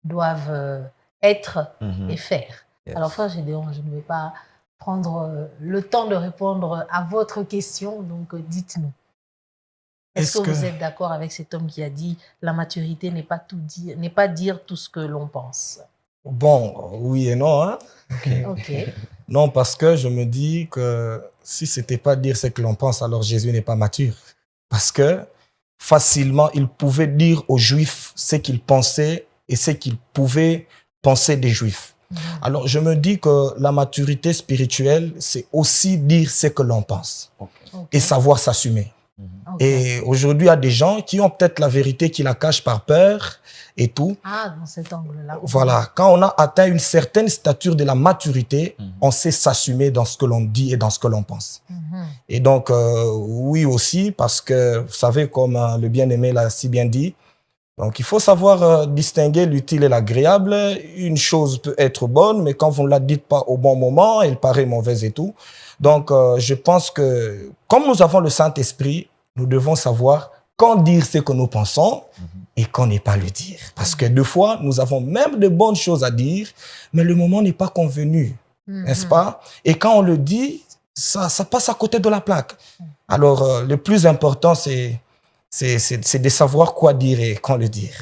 doivent être et Mhm. faire. Yes. Alors, frère Gédéon, je ne vais pas prendre le temps de répondre à votre question, donc dites-nous. Est-ce que Est-ce que... vous êtes d'accord avec cet homme qui a dit la maturité n'est pas tout dire, n'est pas dire tout ce que l'on pense? Bon, oui et non. Hein? Ok. Non, parce que je me dis que si ce n'était pas dire ce que l'on pense, alors Jésus n'est pas mature. Parce que facilement, il pouvait dire aux Juifs ce qu'il pensait et ce qu'il pouvait penser des Juifs. Alors, je me dis que la maturité spirituelle, c'est aussi dire ce que l'on pense et savoir s'assumer. Et aujourd'hui, il y a des gens qui ont peut-être la vérité qui la cachent par peur et tout. Ah, dans cet angle-là. Voilà, quand on a atteint une certaine stature de la maturité, on sait s'assumer dans ce que l'on dit et dans ce que l'on pense. Et donc, oui aussi, parce que, vous savez, comme le bien-aimé l'a si bien dit, donc il faut savoir distinguer l'utile et l'agréable. Une chose peut être bonne, mais quand vous ne la dites pas au bon moment, elle paraît mauvaise et tout. Donc, je pense que, comme nous avons le Saint-Esprit, nous devons savoir quand dire ce que nous pensons et quand ne pas le dire. Parce que deux fois, nous avons même de bonnes choses à dire, mais le moment n'est pas convenu, n'est-ce pas? Et quand on le dit, ça passe à côté de la plaque. Alors, le plus important, c'est de savoir quoi dire et quand le dire.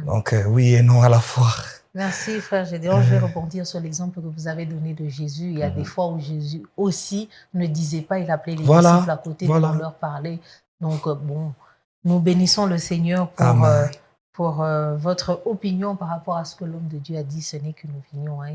Donc, oui et non à la fois. Merci, frère Gédéon. Je vais rebondir sur l'exemple que vous avez donné de Jésus. Il y a des fois où Jésus aussi ne disait pas, il appelait les disciples à côté pour leur parler. Donc, bon, nous bénissons le Seigneur pour votre opinion par rapport à ce que l'homme de Dieu a dit. Ce n'est qu'une opinion. Hein.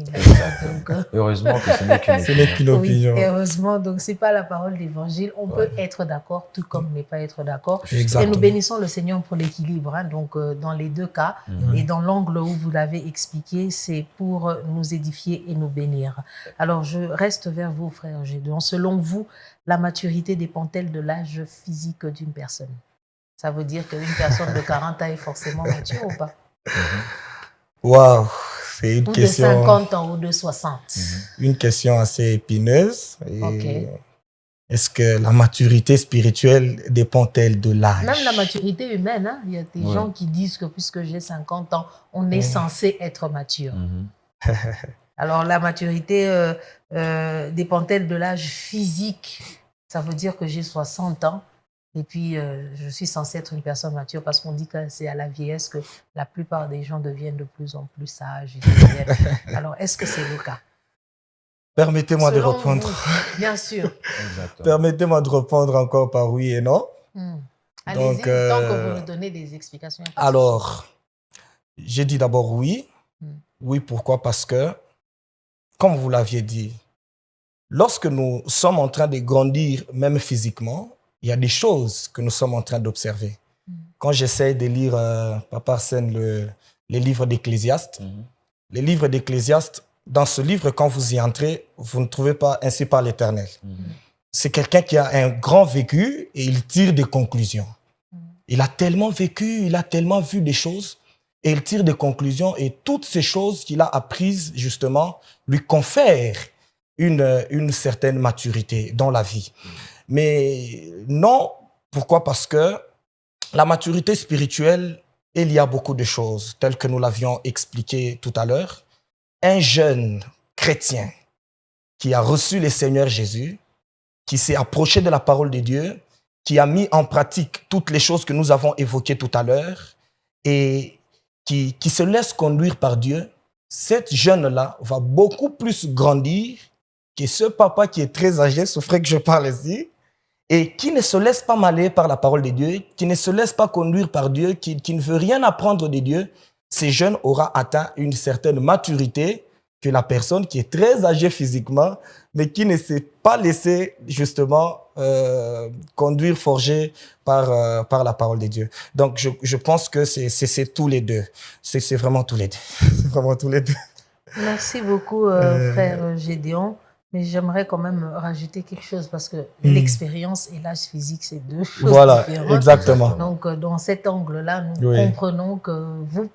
Heureusement que ce n'est qu'une opinion. Oui, heureusement, donc ce n'est pas la parole d'évangile. On peut être d'accord, tout comme ne pas être d'accord. Exactement. Et nous bénissons le Seigneur pour l'équilibre. Hein. Donc, dans les deux cas, et dans l'angle où vous l'avez expliqué, c'est pour nous édifier et nous bénir. Alors, je reste vers vous, frère Gédéon. Selon vous, la maturité dépend-elle de l'âge physique d'une personne? Ça veut dire qu'une personne de 40 ans est forcément mature ou pas? Waouh, c'est une question... Ou de 50 ans ou de 60. Une question assez épineuse. Est-ce que la maturité spirituelle dépend-elle de l'âge? Même la maturité humaine, hein? Il y a des gens qui disent que puisque j'ai 50 ans, on est censé être mature. Alors la maturité dépend-elle de l'âge physique? Ça veut dire que j'ai 60 ans. Et puis, je suis censée être une personne mature parce qu'on dit que c'est à la vieillesse que la plupart des gens deviennent de plus en plus sages. Alors, est-ce que c'est le cas? Permettez-moi de répondre. Vous, bien sûr. Permettez-moi de répondre encore par oui et non. Allez-y, tant que vous nous donnez des explications. Alors, j'ai dit d'abord oui. Oui, pourquoi? Parce que, comme vous l'aviez dit, lorsque nous sommes en train de grandir, même physiquement, il y a des choses que nous sommes en train d'observer. Quand j'essaie de lire, Papa Arsène, les livres d'Ecclésiaste, les livres d'Ecclésiaste, dans ce livre, quand vous y entrez, vous ne trouvez pas ainsi par l'Éternel. C'est quelqu'un qui a un grand vécu et il tire des conclusions. Il a tellement vécu, il a tellement vu des choses et il tire des conclusions et toutes ces choses qu'il a apprises, justement, lui confèrent une certaine maturité dans la vie. Mais non, pourquoi? Parce que la maturité spirituelle, il y a beaucoup de choses, telles que nous l'avions expliqué tout à l'heure. Un jeune chrétien qui a reçu le Seigneur Jésus, qui s'est approché de la parole de Dieu, qui a mis en pratique toutes les choses que nous avons évoquées tout à l'heure et qui se laisse conduire par Dieu, cette jeune-là va beaucoup plus grandir que ce papa qui est très âgé, ce frère que je parle ici, et qui ne se laisse pas malayer par la parole de Dieu, qui ne se laisse pas conduire par Dieu, qui ne veut rien apprendre de Dieu. Ce jeune aura atteint une certaine maturité que la personne qui est très âgée physiquement, mais qui ne s'est pas laissé justement conduire, forger par la parole de Dieu. Donc, je pense que c'est tous les deux. C'est vraiment tous les deux. C'est vraiment tous les deux. Merci beaucoup, frère Gédéon. Mais j'aimerais quand même rajouter quelque chose parce que l'expérience et l'âge physique, c'est deux choses différentes. Exactement. Donc, dans cet angle-là, nous comprenons que vous